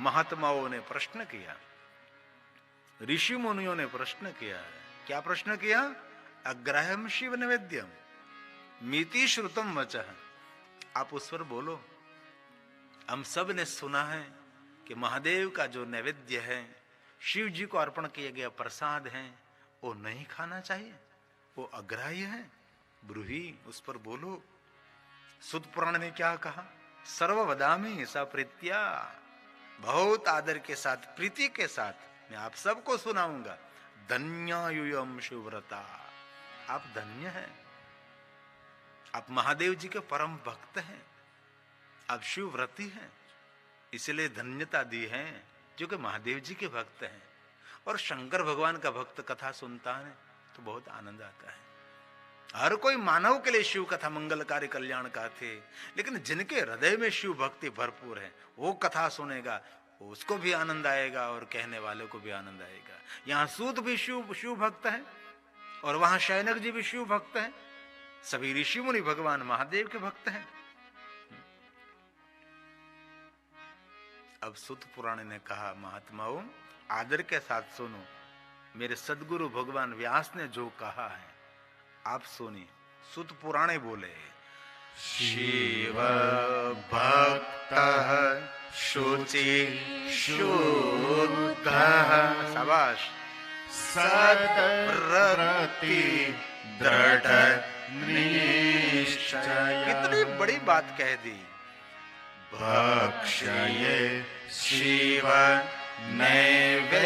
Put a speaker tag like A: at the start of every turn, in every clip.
A: महात्माओं ने प्रश्न किया, ऋषि मुनियों ने प्रश्न किया है। क्या प्रश्न किया? अग्राह्यम शिव नैवेद्यम मिति श्रुतम वचः। आप उस पर बोलो। हम सब ने सुना है कि महादेव का जो नैवेद्य है, शिव जी को अर्पण किया गया प्रसाद है, वो नहीं खाना चाहिए, वो अग्राह्य है। ब्रूही, उस पर बोलो। सुत पुराण ने क्या कहा? सर्व वदामि सप्रीत्या, बहुत आदर के साथ, प्रीति के साथ मैं आप सबको सुनाऊंगा। धन्यायुयम शिवव्रता, आप धन्य हैं, आप महादेव जी के परम भक्त हैं, आप शिवव्रती हैं, इसलिए धन्यता दी है जो कि महादेव जी के भक्त हैं। और शंकर भगवान का भक्त कथा सुनता है तो बहुत आनंद आता है। हर कोई मानव के लिए शिव कथा मंगलकारी कल्याणकारी थे, लेकिन जिनके हृदय में शिव भक्ति भरपूर है वो कथा सुनेगा, उसको भी आनंद आएगा और कहने वाले को भी आनंद आएगा। यहाँ सूत भी शिव भक्त है और वहां शैनक जी भी शिव भक्त है। सभी ऋषि मुनि भगवान महादेव के भक्त हैं। अब सुत पुराण ने कहा, महात्माओं आदर के साथ सुनो, मेरे सदगुरु भगवान व्यास ने जो कहा है आप सुनिए। सुत पुराणे बोले, शिव भक्त शुचि शुद्ध, शाबाश, सत्प्रति दृढ़ निश्चय। कितनी बड़ी बात कह दी। भक्षये शिव नैवेद्यम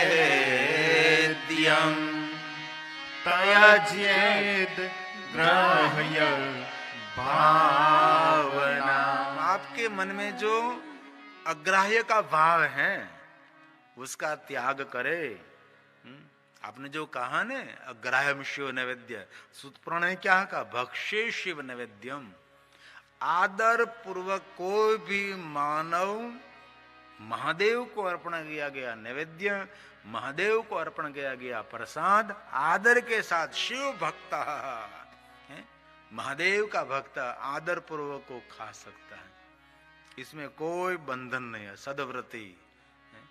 A: त्यजेद ग्राह्य भावना। आपके मन में जो अग्राह्य का भाव है उसका त्याग करे। आपने जो कहा ने अग्राह्यम शिव नैवेद्य, सुतपुराण ने क्या कहा? भक्षे शिव नैवेद्यम। आदर पूर्वक कोई भी मानव महादेव को अर्पण किया गया नैवेद्य, महादेव को अर्पण किया गया प्रसाद, आदर के साथ शिव भक्त है, महादेव का भक्त आदर पूर्वक को खा सकता है। इसमें कोई बंधन नहीं है। सदव्रती है,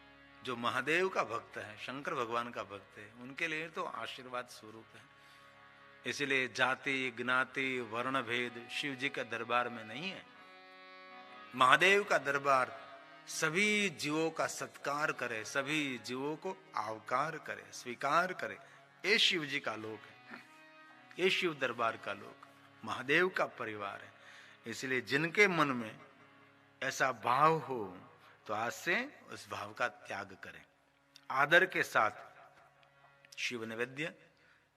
A: जो महादेव का भक्त है, शंकर भगवान का भक्त है, उनके लिए तो आशीर्वाद स्वरूप है। इसलिए जाति ज्ञाति वर्ण भेद शिव जी के दरबार में नहीं है। महादेव का दरबार सभी जीवों का सत्कार करे, सभी जीवों को आवकार करे, स्वीकार करे। ये शिव जी का लोक है, ये शिव दरबार का लोक, महादेव का परिवार है। इसलिए जिनके मन में ऐसा भाव हो तो आज से उस भाव का त्याग करें। आदर के साथ शिव नैवेद्य,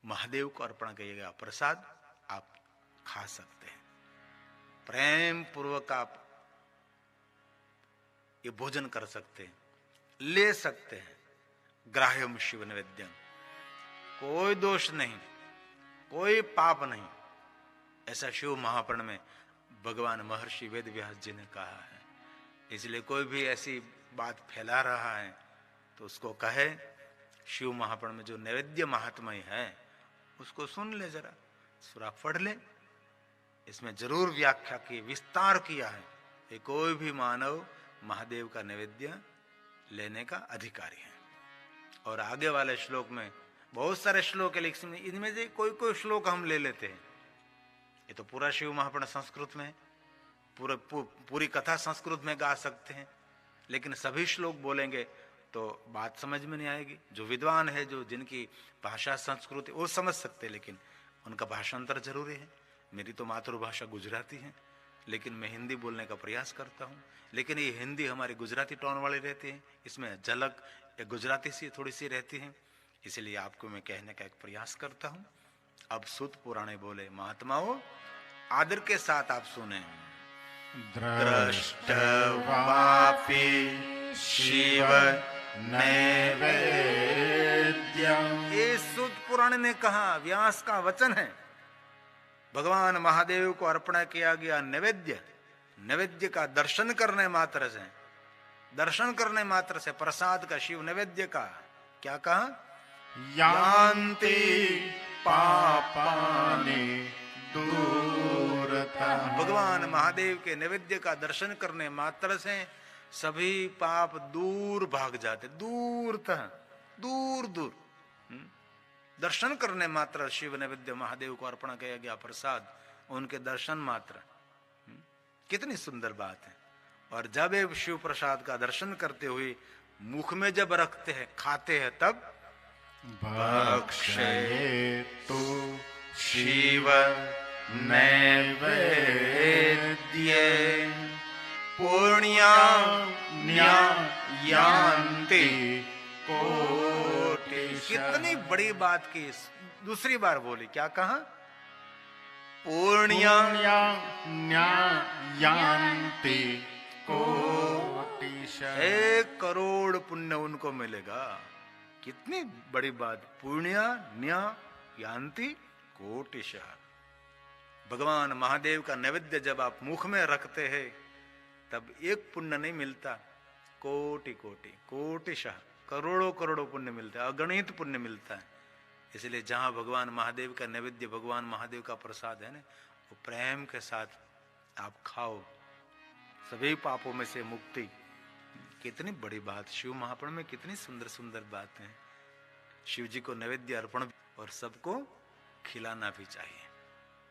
A: महादेव को अर्पण किया गया प्रसाद आप खा सकते हैं। प्रेम पूर्वक आप ये भोजन कर सकते हैं, ले सकते हैं। ग्राह्यम शिव नैवेद्यम, कोई दोष नहीं, कोई पाप नहीं। ऐसा शिव महापुराण में भगवान महर्षि वेद व्यास जी ने कहा है। इसलिए कोई भी ऐसी बात फैला रहा है तो उसको कहे, शिव महापुराण में जो नैवेद्य महात्म्य है उसको सुन ले, जरा सूरा पढ़ ले। इसमें जरूर व्याख्या की, विस्तार किया है कि कोई भी मानव महादेव का नैवेद्य लेने का अधिकारी है। और आगे वाले श्लोक में बहुत सारे श्लोक है, लेकिन इनमें से कोई कोई श्लोक हम ले लेते हैं। ये तो पूरा शिव महापुराण संस्कृत में, पूरी कथा संस्कृत में गा सकते हैं, लेकिन सभी श्लोक बोलेंगे तो बात समझ में नहीं आएगी। जो विद्वान है, जो जिनकी भाषा संस्कृति, वो समझ सकते, लेकिन उनका भाषांतर जरूरी है। मेरी तो मातृभाषा गुजराती है, लेकिन मैं हिंदी बोलने का प्रयास करता हूँ। लेकिन ये हिंदी हमारी गुजराती टोन वाली रहती है, इसमें झलक गुजराती सी थोड़ी सी रहती है, इसलिए आपको मैं कहने का एक प्रयास करता हूँ। अब सुत पुराणे बोले, महात्माओं आदर के साथ आप सुने। दृष्टवापि शिव नैवेद्यम। ये सुत पुराण ने कहा, व्यास का वचन है। भगवान महादेव को अर्पण किया गया नैवेद्य, नैवेद्य का दर्शन करने मात्र से, दर्शन करने मात्र से प्रसाद का, शिव नैवेद्य का क्या कहा? यान्ति पापानि दूरतः। भगवान महादेव के नैवेद्य का दर्शन करने मात्र से सभी पाप दूर भाग जाते, दूर तक, दूर दूर। दर्शन करने मात्र शिव नैवेद्य महादेव को अर्पण किया गया प्रसाद, उनके दर्शन मात्र, कितनी सुंदर बात है। और जब ये शिव प्रसाद का दर्शन करते हुए मुख में जब रखते हैं, खाते हैं, तब भक्षये तो शिव नैवेद्य पुण्यान्ति कोटिशः। कितनी बड़ी बात की, दूसरी बार बोली, क्या कहा? पुण्यान्ति कोटिशः, 1 करोड़ पुण्य उनको मिलेगा। कितनी बड़ी बात, पुण्यान्ति कोटिशः। भगवान महादेव का नैवेद्य जब आप मुख में रखते हैं तब 1 पुण्य नहीं मिलता, कोटि कोटि, कोटिशः, करोड़ों करोड़ों पुण्य मिलता है, अगणित पुण्य मिलता है। इसलिए जहां भगवान महादेव का नैवेद्य, भगवान महादेव का प्रसाद है ना, वो प्रेम के साथ आप खाओ, सभी पापों में से मुक्ति। कितनी बड़ी बात, शिव महापुराण में कितनी सुंदर सुंदर बातें हैं। शिव जी को नैवेद्य अर्पण और सबको खिलाना भी चाहिए,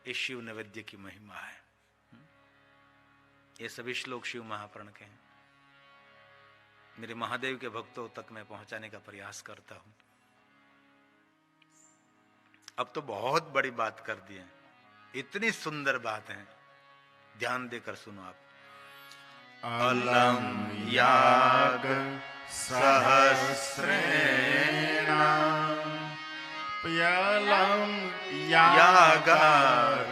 A: ये शिव नैवेद्य की महिमा है। ये सभी श्लोक शिव महापुराण के हैं। मेरे महादेव के भक्तों तक मैं पहुंचाने का प्रयास करता हूं। अब तो बहुत बड़ी बात कर दी है, इतनी सुंदर बात है, ध्यान देकर सुनो आप। अलम याग सहस्रेण प्यलम यागार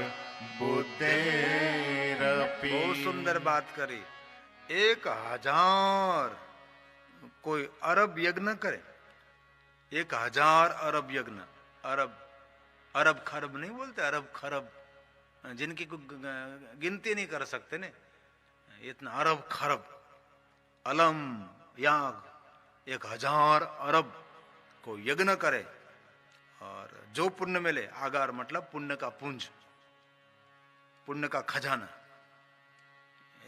A: बुद्धेरपि। बहुत सुंदर बात करी। 1000 कोई अरब यज्ञ करे, 1000 अरब यज्ञ, अरब खरब नहीं बोलते, अरब खरब, जिनकी गिनती नहीं कर सकते ने, इतना अरब खरब, अलम याग, 1000 अरब को यज्ञ करे और जो पुण्य मिले, आगार मतलब पुण्य का पुंज, पुण्य का खजाना,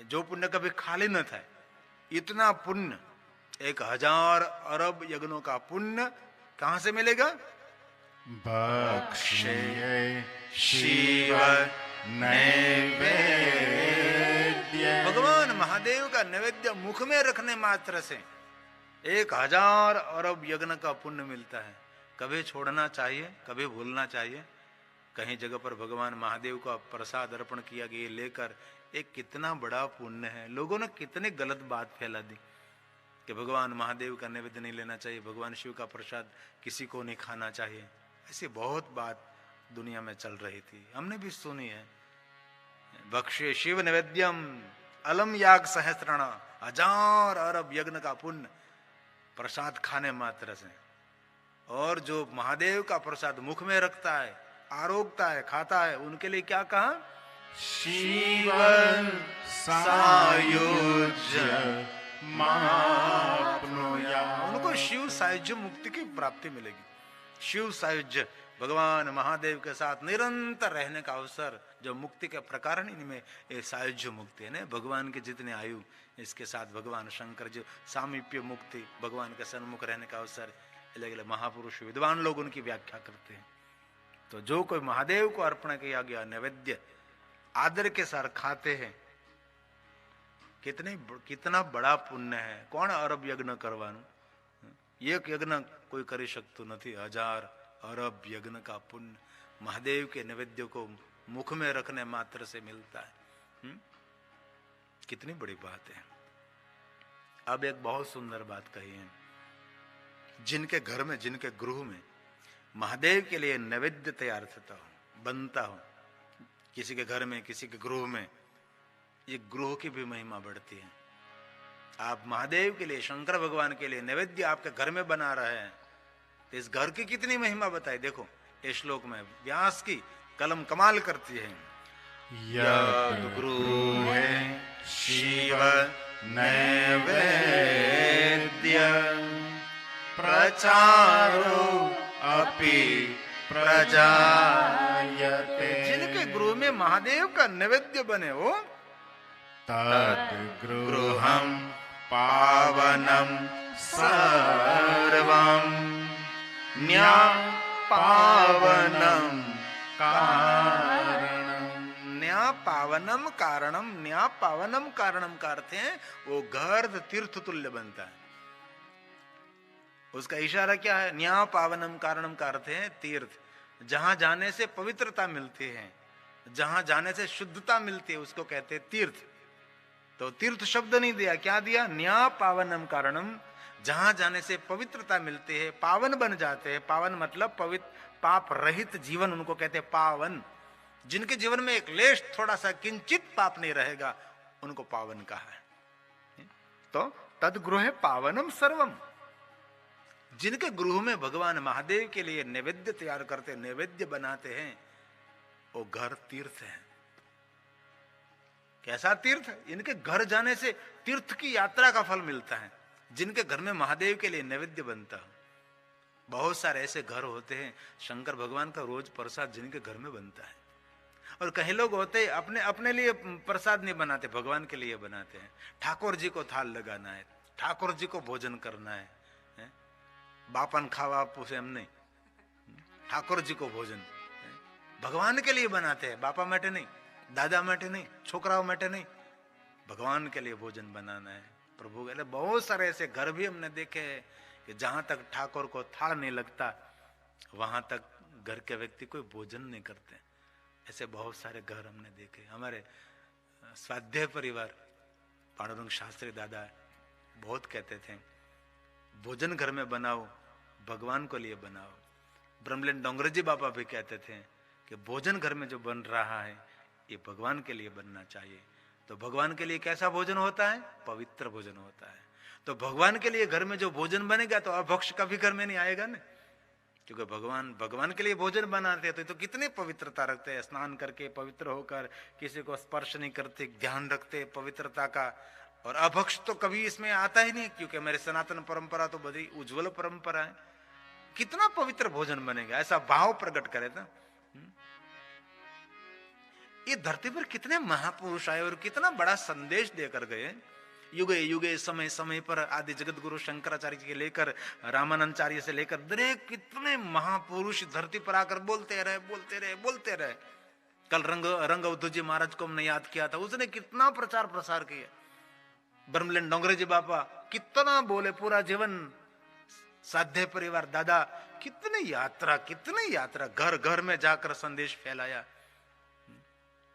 A: जो पुण्य कभी खाली न था, इतना पुण्य, 1000 अरब यज्ञों का पुण्य कहां से मिलेगा? भक्षये शिव नैवेद्य। भगवान महादेव का नैवेद्य मुख में रखने मात्र से 1000 अरब यज्ञ का पुण्य मिलता है। कभी छोड़ना चाहिए, कभी भूलना चाहिए। कहीं जगह पर भगवान महादेव का प्रसाद अर्पण किया गया लेकर, एक कितना बड़ा पुण्य है। लोगों ने कितनी गलत बात फैला दी कि भगवान महादेव का नैवेद्य नहीं लेना चाहिए, भगवान शिव का प्रसाद किसी को नहीं खाना चाहिए। ऐसी बहुत बात दुनिया में चल रही थी, हमने भी सुनी है। भक्ष्य शिव नैवेद्यम अलम याग सहस्रण, 1000 अरब यज्ञ का पुण्य प्रसाद खाने मात्र से। और जो महादेव का प्रसाद मुख में रखता है, आरोगता है, खाता है, उनके लिए क्या कहा? शिव सायुज्य माप्नुया, उनको शिव सायुज्य मुक्ति की प्राप्ति मिलेगी। शिव सायुज्य, भगवान महादेव के साथ निरंतर रहने का अवसर, जो मुक्ति के प्रकार इनमें ये सायुज्य मुक्ति है ना। भगवान के जितने आयु, इसके साथ भगवान शंकर जो सामीप्य मुक्ति, भगवान के सन्मुख रहने का अवसर, अलग अलग महापुरुष विद्वान लोग उनकी व्याख्या करते हैं। तो जो कोई महादेव को अर्पण किया गया नैवेद्य आदर के साथ खाते हैं, कितना बड़ा पुण्य है। कौन अरब यज्ञ करवानु? एक यज्ञ कोई કરી શકતું નથી। 1000 अरब यज्ञ का पुण्य महादेव के नैवेद्य को मुख में रखने मात्र से मिलता है। कितनी बड़ी बात है। अब एक बहुत सुंदर बात कही है। जिनके घर में, जिनके गृह में महादेव के लिए नैवेद्य तैयार बनता हो, किसी के घर में, किसी के गृह में, ये गृह की भी महिमा बढ़ती है। आप महादेव के लिए, शंकर भगवान के लिए नैवेद्य आपके घर में बना रहे हैं, तो इस घर की कितनी महिमा बताए। देखो इस श्लोक में व्यास की कलम कमाल करती है। यद गृहे शिव नैवेद्य प्रचारो अपि प्रजायते। जिनके गृह में महादेव का नैवेद्य बने हो, तद गृहम पावनम सर्वम न्या पावनम कारणम। न्या पावनम कारणम, न्या पावनम कारणम का अर्थ है वो घर तीर्थ तुल्य बनता है। उसका इशारा क्या है? न्या पावनम कारणम का अर्थ है तीर्थ। जहां जाने से पवित्रता मिलती है, जहां जाने से शुद्धता मिलती है, उसको कहते हैं तीर्थ। तो तीर्थ शब्द नहीं दिया, क्या दिया? न्या पावनम कारणम, जहां जाने से पवित्रता मिलती है, पावन बन जाते हैं। पावन मतलब पवित्र, पाप रहित जीवन, उनको कहते हैं पावन। जिनके जीवन में एक लेश, थोड़ा सा किंचित पाप नहीं रहेगा, उनको पावन कहा है। तो तद गृह पावनम सर्वम, जिनके गृह में भगवान महादेव के लिए नैवेद्य तैयार करते, नैवेद्य बनाते हैं, वो घर तीर्थ है। कैसा तीर्थ? इनके घर जाने से तीर्थ की यात्रा का फल मिलता है। जिनके घर में महादेव के लिए नैवेद्य बनता है, बहुत सारे ऐसे घर होते हैं, शंकर भगवान का रोज प्रसाद जिनके घर में बनता है। और कई लोग होते हैं अपने अपने लिए प्रसाद नहीं बनाते, भगवान के लिए बनाते हैं। ठाकुर जी को थाल लगाना है, ठाकुर जी को भोजन करना है, बापन खावा पूछे हमने, ठाकुर जी को भोजन भगवान के लिए बनाते हैं। बापा માટે नहीं, दादा માટે नहीं, छोकराओं માટે नहीं, भगवान के लिए भोजन बनाना है, प्रभु के लिए। बहुत सारे ऐसे घर भी हमने देखे हैं कि जहां तक ठाकुर को थाल नहीं लगता, वहां तक घर के व्यक्ति कोई भोजन नहीं करते। ऐसे बहुत सारे घर हमने देखे। हमारे स्वाध्याय परिवार पांडुरंग शास्त्री दादा बहुत कहते थे, भोजन घर में बनाओ, भगवान को लिए बनाओ। ब्रह्मलीन डोंगरजी बाबा भी कहते थे कि भोजन घर में जो बन रहा है, ये भगवान के लिए बनना चाहिए। तो भगवान के लिए कैसा भोजन होता है? पवित्र भोजन होता है। तो भगवान के लिए घर में जो भोजन बनेगा, तो अभक्ष कभी घर में नहीं आएगा ना, क्योंकि भगवान के लिए भोजन बनाते हैं तो कितनी पवित्रता रखते हैं। स्नान करके पवित्र होकर, किसी को स्पर्श नहीं करते, ध्यान रखते पवित्रता का। और अभक्ष तो कभी इसमें आता ही नहीं, क्योंकि मेरे सनातन परंपरा तो बड़ी उज्जवल परंपरा है। कितना पवित्र भोजन बनेगा, ऐसा भाव प्रकट करे था। ये धरती पर कितने महापुरुष आए और कितना बड़ा संदेश देकर गए। युगे युगे समय समय पर आदि जगत गुरु शंकराचार्य जी के लेकर रामानंदाचार्य से लेकर दरेक कितने महापुरुष धरती पर आकर बोलते रहे। कल रंग अवधू जी महाराज को हमने याद किया था, उसने कितना प्रचार प्रसार किया। ब्रह्मलीन डोंगरे जी बाबा कितना बोले, पूरा जीवन। साध्य परिवार दादा कितनी यात्रा, घर घर में जाकर संदेश फैलाया।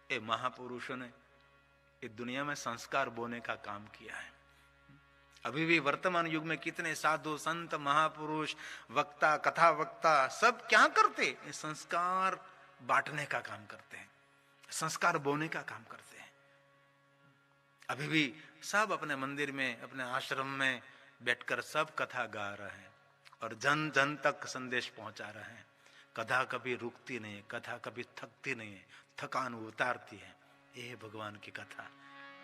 A: ये महापुरुषों ने इस दुनिया में संस्कार बोने का काम किया है। अभी भी वर्तमान युग में कितने साधु संत महापुरुष, वक्ता, कथा वक्ता सब क्या करते? ये संस्कार बांटने का काम करते हैं, संस्कार बोने का काम करते हैं। अभी भी सब अपने मंदिर में, अपने आश्रम में बैठकर सब कथा गा रहे हैं और जन जन तक संदेश पहुंचा रहे हैं। कथा कभी रुकती नहीं है, कथा कभी थकती नहीं है, थकान उतारती है। ये है भगवान की कथा।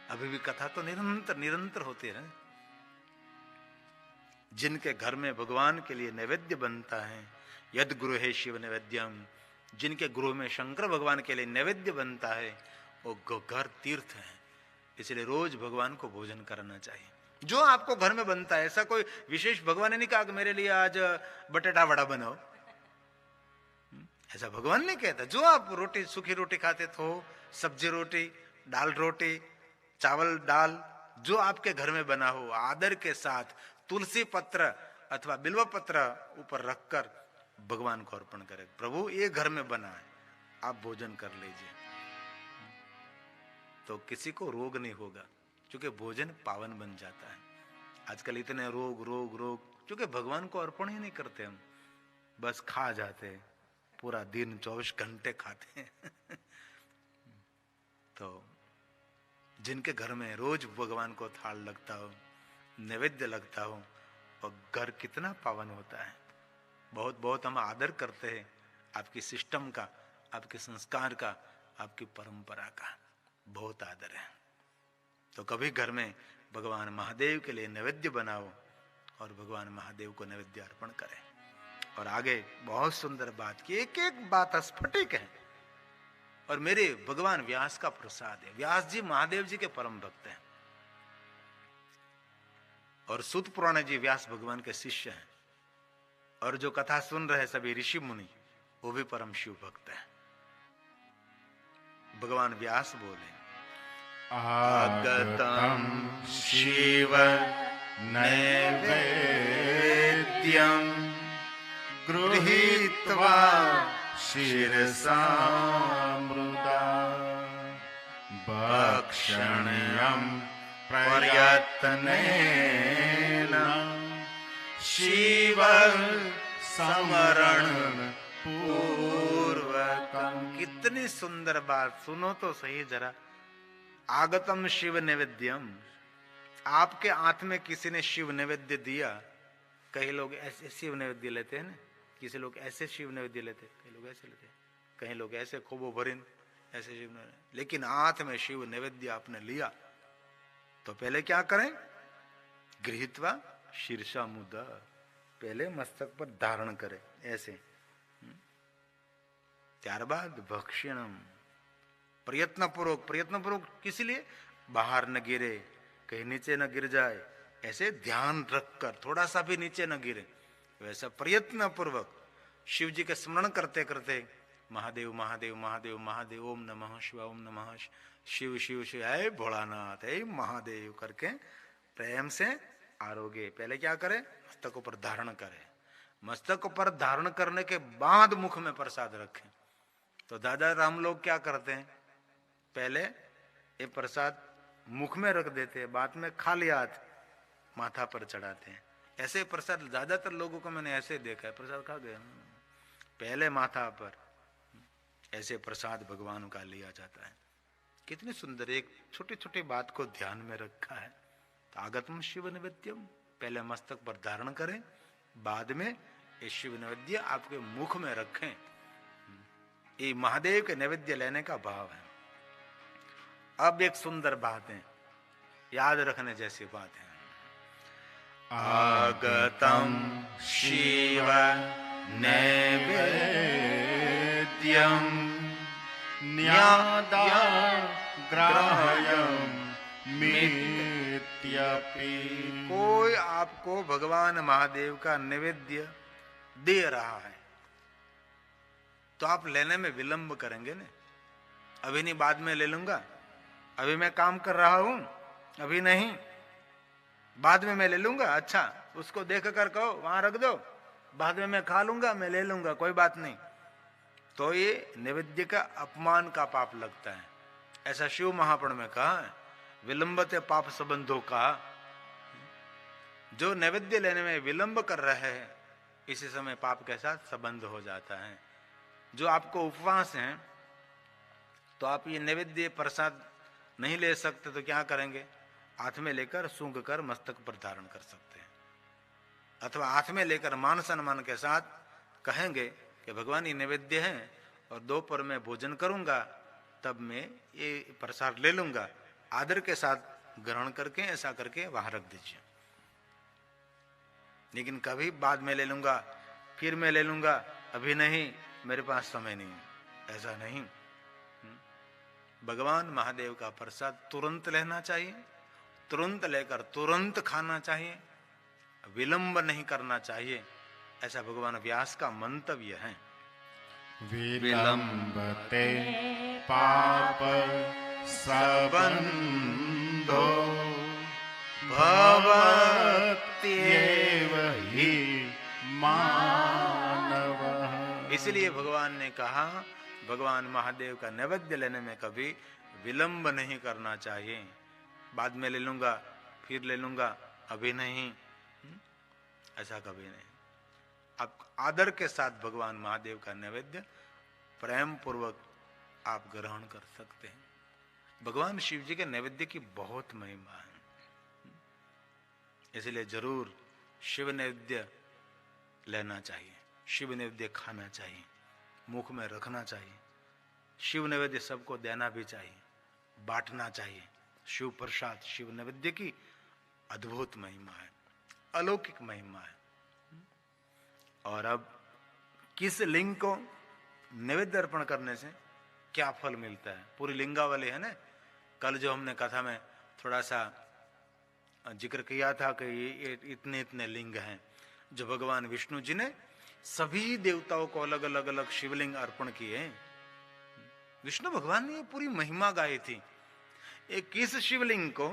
A: अभी भी कथा तो निरंतर होती है। जिनके घर में भगवान के लिए नैवेद्य बनता है, यद गृहे शिव नैवेद्यम, जिनके गृह में शंकर भगवान के लिए नैवेद्य बनता है, वो घर तीर्थ है। इसलिए रोज भगवान को भोजन करना चाहिए। जो आपको घर में बनता है, ऐसा कोई विशेष भगवान ने नहीं कहा कि मेरे लिए आज बटेटा वड़ा बनाओ, ऐसा भगवान नहीं कहता। जो आप रोटी, सूखी रोटी खाते हो, सब्जी रोटी, दाल रोटी, चावल दाल, जो आपके घर में बना हो, आदर के साथ तुलसी पत्र अथवा बिल्व पत्र ऊपर रखकर भगवान को अर्पण करें। प्रभु ये घर में बना है, आप भोजन कर लीजिए, तो किसी को रोग नहीं होगा, क्योंकि भोजन पावन बन जाता है। आजकल इतने रोग, क्योंकि भगवान को अर्पण ही नहीं करते हम, बस खा जाते हैं, पूरा दिन 24 घंटे खाते हैं। तो जिनके घर में रोज भगवान को थाल लगता हो, नैवेद्य लगता हो, और घर कितना पावन होता है। बहुत बहुत हम आदर करते हैं आपकी सिस्टम का, आपके संस्कार का, आपकी परंपरा का बहुत आदर है। तो कभी घर में भगवान महादेव के लिए नैवेद्य बनाओ और भगवान महादेव को नैवेद्य अर्पण करें। और आगे बहुत सुंदर बात की, एक एक बात स्फटिक है और मेरे भगवान व्यास का प्रसाद है। व्यास जी महादेव जी के परम भक्त हैं। और सूत पुराण जी व्यास भगवान के शिष्य हैं, और जो कथा सुन रहे सभी ऋषि मुनि वो भी परम शिव भक्त है। भगवान व्यास बोले, आगतम शिव नैवेद्यम गृहीत्वा शिरसा मृदा भक्षणीयं प्रयत्नेन शिव स्मरण पूर्वकम। कितनी सुंदर बात, सुनो तो सही जरा। आगतम शिव नैवेद्यम, आपके हाथ में किसी ने शिव नैवेद्य दिया। कई लोग ऐसे शिव नैवेद्य लेते हैं ना, किसी लोग ऐसे शिव नैवेद्य लेते, कई लोग ऐसे लेते, कई लोग ऐसे खूबो भरिन ऐसे शिव नैवेद्य। लेकिन हाथ में शिव नैवेद्य आपने लिया तो पहले क्या करें? गृहीत्वा शीर्षा मुदा, पहले मस्तक पर धारण करें ऐसे, त्यारबाद भक्षणम, प्रयत्नपूर्वक किस लिए? बाहर न गिरे, कहीं नीचे न गिर जाए, ऐसे ध्यान रखकर थोड़ा सा भी नीचे न गिरे, वैसा प्रयत्न पूर्वक शिव जी के स्मरण करते करते महादेव महादेव महादेव महादेव, ओम नमः शिवाय, ओम नमः शिव शिव शिव, है भोलानाथ, है महादेव करके प्रेम से आरोग्य। पहले क्या करें? मस्तक पर धारण करें। मस्तक पर धारण करने के बाद मुख में प्रसाद रखें। तो दादा राम लोग क्या करते हैं? पहले ये प्रसाद मुख में रख देते हैं, बाद में खाली हाथ माथा पर चढ़ाते हैं। ऐसे प्रसाद ज्यादातर लोगों को मैंने ऐसे देखा है, प्रसाद खा गए, पहले माथा पर ऐसे प्रसाद भगवान का लिया जाता है। कितनी सुंदर एक छोटी छोटी बात को ध्यान में रखा है। तो आगतम शिव नैवेद्यम, पहले मस्तक पर धारण करें, बाद में ये शिव नैवेद्य आपके मुख में रखें। ये महादेव के नैवेद्य लेने का भाव है। अब एक सुंदर बात है, याद रखने जैसी बात है। आगतम शिव नैवेद्यम न्यादाग्राह्यं मित्यपि, कोई आपको भगवान महादेव का नैवेद्य दे रहा है तो आप लेने में विलंब करेंगे ना। अभी नहीं, बाद में ले लूंगा, अभी मैं काम कर रहा हूं, अभी नहीं, बाद में मैं ले लूंगा। अच्छा, उसको देख कर कहो वहां रख दो, बाद में मैं खा लूंगा, मैं ले लूंगा, कोई बात नहीं, तो ये नैवेद्य का अपमान का पाप लगता है। ऐसा शिव महापुराण में कहा है, विलंबते पाप संबंधों का। जो नैवेद्य लेने में विलंब कर रहे हैं, इसी समय पाप के साथ संबंध हो जाता है। जो आपको उपवास है तो आप ये नैवेद्य प्रसाद नहीं ले सकते तो क्या करेंगे? हाथ में लेकर सूंघ कर मस्तक पर धारण कर सकते हैं, अथवा हाथ में लेकर मान सम्मान के साथ कहेंगे कि भगवान ये नैवेद्य है और दोपहर में भोजन करूंगा तब मैं ये प्रसाद ले लूंगा, आदर के साथ ग्रहण करके ऐसा करके वहां रख दीजिए। लेकिन कभी बाद में ले लूंगा, फिर मैं ले लूंगा, अभी नहीं, मेरे पास समय नहीं, ऐसा नहीं। भगवान महादेव का प्रसाद तुरंत लेना चाहिए, तुरंत लेकर तुरंत खाना चाहिए, विलंब नहीं करना चाहिए। ऐसा भगवान व्यास का मंतव्य है।
B: विलंबते पाप संबंधो भवत्येव हि मानवः।
A: इसलिए भगवान ने कहा, भगवान महादेव का नैवेद्य लेने में कभी विलंब नहीं करना चाहिए। बाद में ले लूंगा, फिर ले लूंगा, अभी नहीं, ऐसा कभी नहीं। आप आदर के साथ भगवान महादेव का नैवेद्य प्रेम पूर्वक आप ग्रहण कर सकते हैं। भगवान शिव जी के नैवेद्य की बहुत महिमा है, इसलिए जरूर शिव नैवेद्य लेना चाहिए, शिव नैवेद्य खाना चाहिए, मुख में रखना चाहिए। शिव नैवेद्य सबको देना भी चाहिए, बांटना चाहिए। शिव प्रसाद, शिव नैवेद्य की अद्भुत महिमा है, अलौकिक महिमा है। और अब किस लिंग को नैवेद्य अर्पण करने से क्या फल मिलता है? पूरी लिंगावली है ना। कल जो हमने कथा में थोड़ा सा जिक्र किया था कि ये इतने इतने लिंग हैं जो भगवान विष्णु जी ने सभी देवताओं को अलग अलग अलग शिवलिंग अर्पण किए हैं। विष्णु भगवान ने ये पूरी महिमा गाई थी। एक किस शिवलिंग को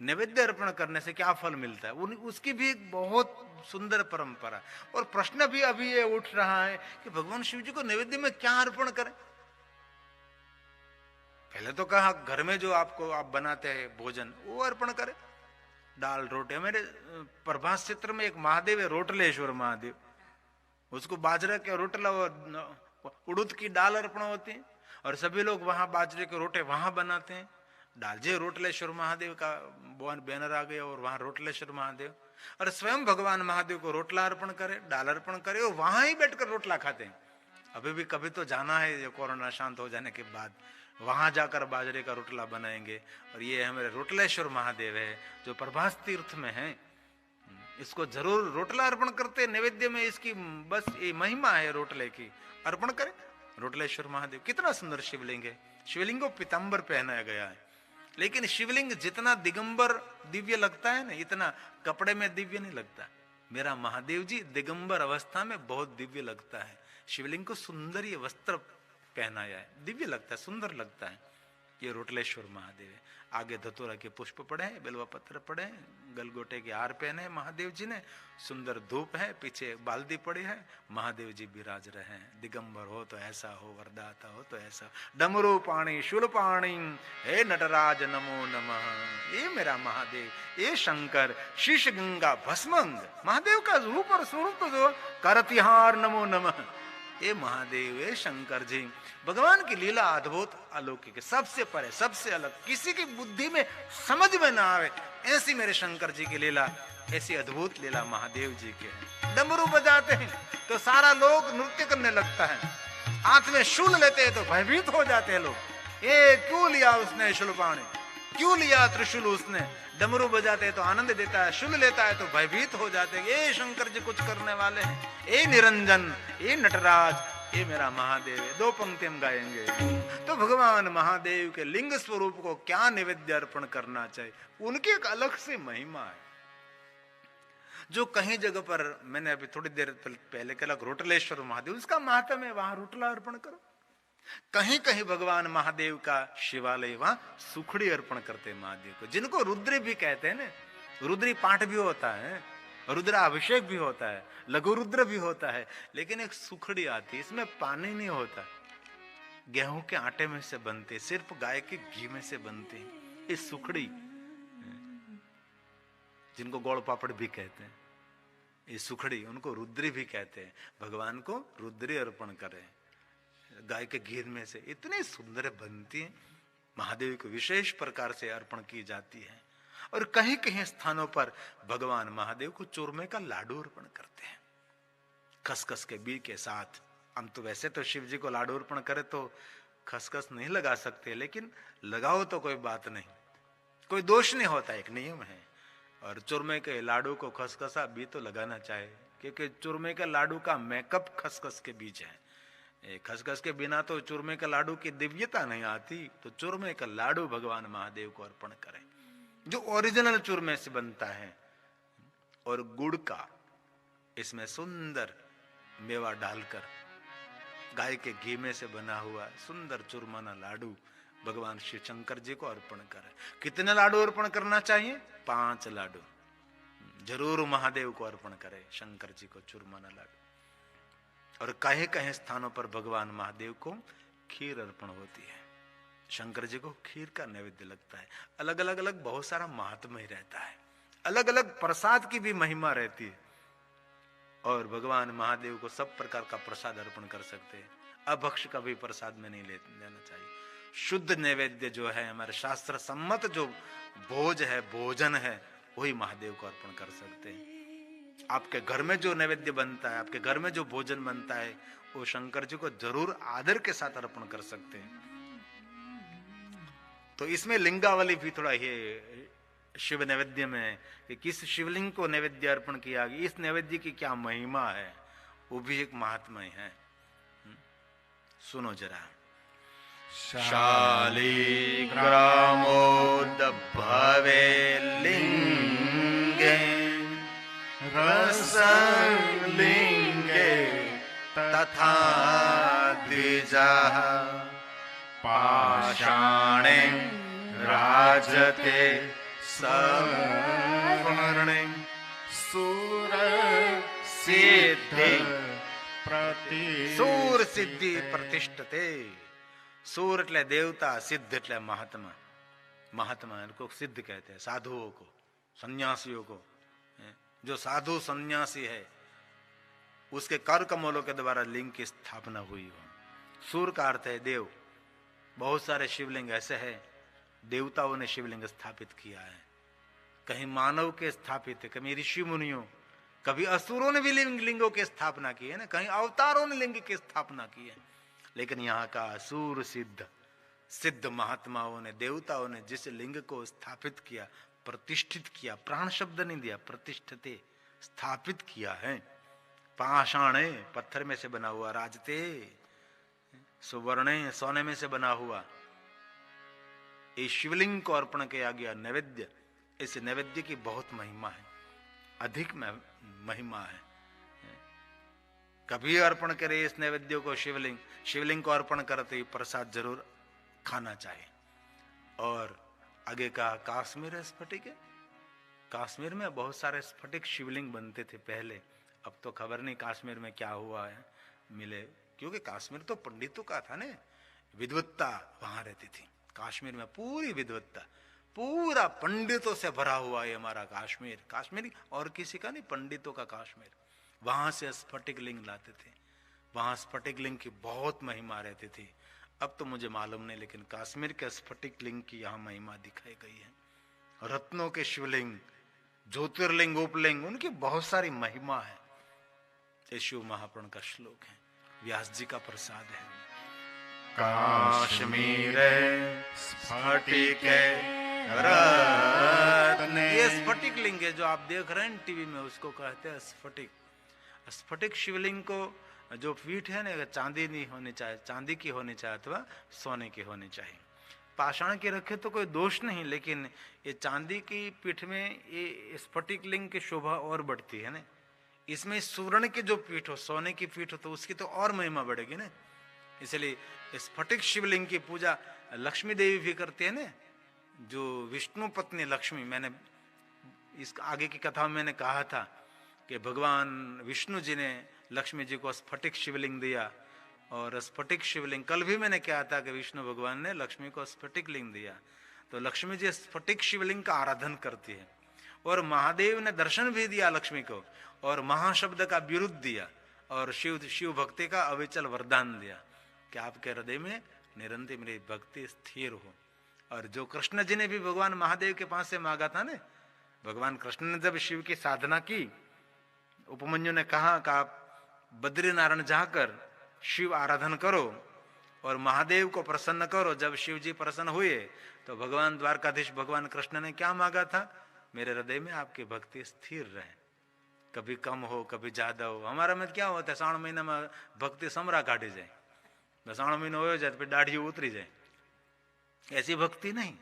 A: नैवेद्य अर्पण करने से क्या फल मिलता है, उसकी भी एक बहुत सुंदर परंपरा। और प्रश्न भी अभी ये उठ रहा है कि भगवान शिव जी को नैवेद्य में क्या अर्पण करें। पहले तो कहा घर में जो आप बनाते हैं भोजन वो अर्पण करें, दाल रोटी। मेरे प्रभास क्षेत्र में एक महादेव है, रोटलेश्वर महादेव, उसको बाजरा के रोटला और उड़द की दाल अर्पण होती है और सभी लोग वहां बाजरे के रोटे वहां बनाते हैं। डालजे रोटलेश्वर महादेव का बैनर आ गया और वहां रोटलेश्वर महादेव, और स्वयं भगवान महादेव को रोटला अर्पण करे, दाल अर्पण करे और वहां ही बैठकर रोटला खाते हैं। अभी भी कभी तो जाना है, ये कोरोना शांत हो जाने के बाद वहां जाकर बाजरे का रोटला बनाएंगे। और ये हमारे रोटलेश्वर महादेव है जो प्रभास तीर्थ में है, इसको जरूर रोटला अर्पण करते नैवेद्य में। इसकी बस ये महिमा है रोटले की, अर्पण करें रोटलेश्वर महादेव। कितना सुंदर शिवलिंग है, शिवलिंग को पीताम्बर पहनाया गया है। लेकिन शिवलिंग जितना दिगंबर दिव्य लगता है ना, इतना कपड़े में दिव्य नहीं लगता। मेरा महादेव जी दिगंबर अवस्था में बहुत दिव्य लगता है। शिवलिंग को सुंदर ये वस्त्र पहनाया है, दिव्य लगता है, सुंदर लगता है। ये रोटलेश्वर महादेव है। आगे धतूरा के पुष्प पड़े हैं, बेलवा पत्र पड़े हैं, गलगोटे के हार पहने हैं महादेव जी ने, सुंदर धूप है, पीछे बाल्टी पड़ी है, महादेव जी विराज रहे हैं। दिगंबर हो तो ऐसा हो, वरदाता हो तो ऐसा। डमरू पाणी शूल पाणी हे नटराज नमो नमः। ये मेरा महादेव, ये शंकर शीश गंगा भस्मंग, महादेव का रूप और स्वरूप जो करतिहार नमो नमः। ये महादेव, ये शंकर जी, भगवान की लीला अद्भुत अलौकिक है, सबसे परे, सबसे अलग, किसी की बुद्धि में समझ में ना आवे ऐसी मेरे शंकर जी की लीला, ऐसी अद्भुत लीला महादेव जी के है। डमरू बजाते हैं तो सारा लोग नृत्य करने लगता है, हाथ में शूल लेते हैं तो भयभीत हो जाते हैं लोग। ये क्यों लिया उसने शूलपाणी, क्यों लिया त्रिशूल उसने। डमरू बजाते हैं तो आनंद देता है, शूल लेता है तो भयभीत हो जाते हैं। ये शंकर जी कुछ करने वाले हैं, ये निरंजन, ये नटराज, ये मेरा महादेव है। दो पंक्ति हम गाएंगे। तो भगवान महादेव के लिंग स्वरूप को क्या नैवेद्य अर्पण करना चाहिए, उनकी एक अलग से महिमा है। जो कहीं जगह पर मैंने अभी थोड़ी देर पहले कहा रोटलेश्वर महादेव, उसका महात्म है, वहां रोटला अर्पण करो। कहीं कहीं भगवान महादेव का शिवालय, वहां सुखड़ी अर्पण करते हैं महादेव को, जिनको रुद्र भी कहते हैं ना। रुद्री पाठ भी होता है, रुद्राभिषेक भी होता है, लघु रुद्र भी होता है, लेकिन एक सुखड़ी आती है, इसमें पानी नहीं होता, गेहूं के आटे में से बनते, सिर्फ गाय के घी में से बनते। इस सुखड़ी, जिनको गोड़ पापड़ भी कहते हैं, ये सुखड़ी, उनको रुद्री भी कहते हैं। भगवान को रुद्री अर्पण करें, गाय के घी में से इतनी सुंदर बनती है, महादेव को विशेष प्रकार से अर्पण की जाती है। और कहीं कहीं स्थानों पर भगवान महादेव को चूरमे का लाडू अर्पण करते हैं, खसखस के बीज के साथ। हम तो वैसे तो शिव जी को लाडू अर्पण करें तो खसखस नहीं लगा सकते, लेकिन लगाओ तो कोई बात नहीं, कोई दोष नहीं होता, एक नियम है। और चूरमे के लाडू को खसखसा बीज तो लगाना चाहिए, क्योंकि चूरमे के लाडू का मेकअप खसखस के बीज है। खसखस के बिना तो चूरमे के लाडू की दिव्यता नहीं आती। तो चूरमे का लाडू भगवान महादेव को अर्पण करें, जो ओरिजिनल चूरमे से बनता है, और गुड़ का इसमें सुंदर मेवा डालकर गाय के घी में से बना हुआ सुंदर चूरमाना लाडू भगवान शिव शंकर जी को अर्पण करें। कितने लाडू अर्पण करना चाहिए? 5 लाडू जरूर महादेव को अर्पण करें, शंकर जी को चूरमाना लाडू। और कहीं कहीं स्थानों पर भगवान महादेव को खीर अर्पण होती है, शंकर जी को खीर का नैवेद्य लगता है। अलग अलग बहुत सारा महात्म्य ही रहता है, अलग अलग प्रसाद की भी महिमा रहती है। और भगवान महादेव को सब प्रकार का प्रसाद अर्पण कर सकते हैं, अभक्ष का भी प्रसाद में नहीं लेना चाहिए। शुद्ध नैवेद्य जो है, हमारे शास्त्र सम्मत जो भोज है, भोजन है, वही महादेव को अर्पण कर सकते हैं। आपके घर में जो नैवेद्य बनता है, आपके घर में जो भोजन बनता है, वो शंकर जी को जरूर आदर के साथ अर्पण कर सकते हैं। तो इसमें लिंगावली भी थोड़ा ये शिव नैवेद्य में कि किस शिवलिंग को नैवेद्य अर्पण किया गया, इस नैवेद्य की क्या महिमा है, वो भी एक महात्म्य है। सुनो जरा। शालिग्रामोद्भवे लिंगे रसलिंगे तथा द्विजः पाषाणे राजते सवर्णे
B: सूर
A: सिद्धि
B: सूर
A: सिद्धि प्रतिष्ठते। सूर એટલે देवता, सिद्ध એટલે महात्मा। महात्मा इनको सिद्ध कहते हैं, साधुओं को, सन्यासियों को। जो साधु सन्यासी है उसके कर कमलों के द्वारा लिंग की स्थापना हुई हो। सूर का अर्थ है देव। बहुत सारे शिवलिंग ऐसे हैं देवताओं ने शिवलिंग स्थापित किया है। कहीं मानव के स्थापित है, कभी ऋषि मुनियों, कभी असुरों ने भी लिंगों की स्थापना की है ना, कहीं अवतारों ने लिंग की स्थापना की है। लेकिन यहाँ का सूर सिद्ध महात्माओं ने, देवताओं ने जिस लिंग को स्थापित किया, प्रतिष्ठित किया, प्राण शब्द नहीं दिया, प्रतिष्ठित स्थापित किया है। पाषाणे पत्थर में से बना हुआ, राजते सुवर्ण सोने में से बना हुआ, इस शिवलिंग को अर्पण किया गया नैवेद्य। इस नैवेद्य की बहुत महिमा है, अधिक महिमा है। कभी अर्पण करे इस नैवेद्य को, शिवलिंग को अर्पण करते ही प्रसाद जरूर खाना चाहिए। और आगे का काश्मीर स्फटिक है। काश्मीर में बहुत सारे स्फटिक शिवलिंग बनते थे पहले, अब तो खबर नहीं काश्मीर में क्या हुआ है, मिले, क्योंकि काश्मीर तो पंडितों का था ने, विद्वत्ता वहां रहती थी। काश्मीर में पूरी विद्वत्ता, पूरा पंडितों से भरा हुआ है हमारा काश्मीर। काश्मीर और किसी का नहीं, पंडितों का काश्मीर। वहां से स्फटिक लिंग लाते थे, वहां स्फटिक लिंग की बहुत महिमा रहती थी। अब तो मुझे मालूम नहीं, लेकिन काश्मीर के स्फटिक लिंग की यहाँ महिमा दिखाई गई है। रत्नों के शिवलिंग, ज्योतिर्लिंग, उपलिंग, उनकी बहुत सारी महिमा है। ये शिव महापुराण का श्लोक है, व्यास जी का प्रसाद है। काश्मीर स्फटिक रत्न, ये स्फटिक लिंग है जो आप देख रहे हैं टीवी में, उसको कहते हैं स्फटिक। स्फटिक शिवलिंग को जो पीठ है ना, चांदी नहीं होनी चाहिए, चांदी की होनी चाहिए अथवा सोने की होनी चाहिए। पाषाण के रखे तो कोई दोष नहीं, लेकिन ये चांदी की पीठ में ये स्फटिक लिंग की शोभा और बढ़ती है ना। इसमें स्वर्ण की जो पीठ हो, सोने की पीठ हो, तो उसकी तो और महिमा बढ़ेगी ना। इसलिए स्फटिक शिवलिंग की पूजा लक्ष्मी देवी भी करते हैं ना, जो विष्णु पत्नी लक्ष्मी। मैंने इस आगे की कथा में मैंने कहा था कि भगवान विष्णु जी ने लक्ष्मी जी को स्फटिक शिवलिंग दिया, और स्फटिक शिवलिंग, कल भी मैंने कहा था कि विष्णु भगवान ने लक्ष्मी को स्फटिक लिंग दिया। तो लक्ष्मी जी स्फटिक शिवलिंग का आराधन करती है। और महादेव ने दर्शन भी दिया लक्ष्मी को, और महाशब्द का विरुद्ध दिया, और शिव भक्ति का अविचल वरदान दिया कि आपके हृदय में निरंतर मेरी भक्ति स्थिर हो। और जो कृष्ण जी ने भी भगवान महादेव के पास से मांगा था ने, भगवान कृष्ण ने जब शिव की साधना की, उपमन्यु ने कहा कि आप बद्रीनारायण जाकर शिव आराधन करो और महादेव को प्रसन्न करो। जब शिव जी प्रसन्न हुए तो भगवान द्वारकाधीश भगवान कृष्ण ने क्या मांगा था, मेरे हृदय में आपकी भक्ति स्थिर रहे, कभी कम हो कभी ज्यादा हो। हमारा में क्या होता है, 3 महीना में भक्ति समरा काटी जाए, 3 महीना हो जाए तो फिर दाढ़ी उतरी जाए। ऐसी भक्ति नहीं,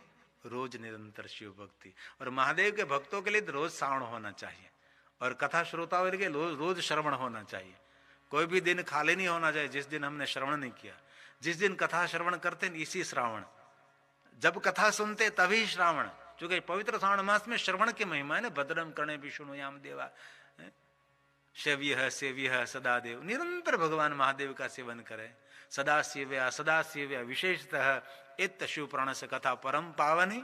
A: रोज निरंतर शिव भक्ति। और महादेव के भक्तों के लिए रोज श्रावण होना चाहिए, और कथा श्रोताओं के रोज श्रवण होना चाहिए। कोई भी दिन खाली नहीं होना चाहिए जिस दिन हमने श्रवण नहीं किया। जिस दिन कथा श्रवण करते हैं इसी श्रावण, जब कथा सुनते तभी श्रावण, क्योंकि पवित्र श्रावण मास में श्रवण की महिमा है ना। भद्रम कर्णे विष्णुयाम देवा सेव्य सदादेव, निरंतर भगवान महादेव का सेवन करे। सदा सेव्या विशेषतः इत शिव पुराण से कथा परम पावनी,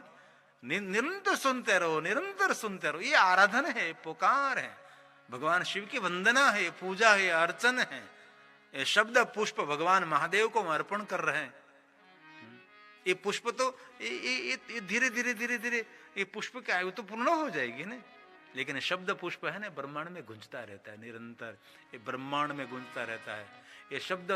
A: निरंतर सुनते रहो, निरंतर सुनते रहो। ये आराधन है, पुकार है, भगवान शिव की वंदना है, पूजा है, अर्चन है। ये शब्द पुष्प भगवान महादेव को अर्पण कर रहे हैं। ये पुष्प तो ये धीरे धीरे ये पुष्प की आयु तो पूर्ण हो जाएगी ना, लेकिन शब्द पुष्प है ना, ब्रह्मांड में गूंजता रहता है निरंतर। ये ब्रह्मांड में गूंजता रहता है। ये शब्द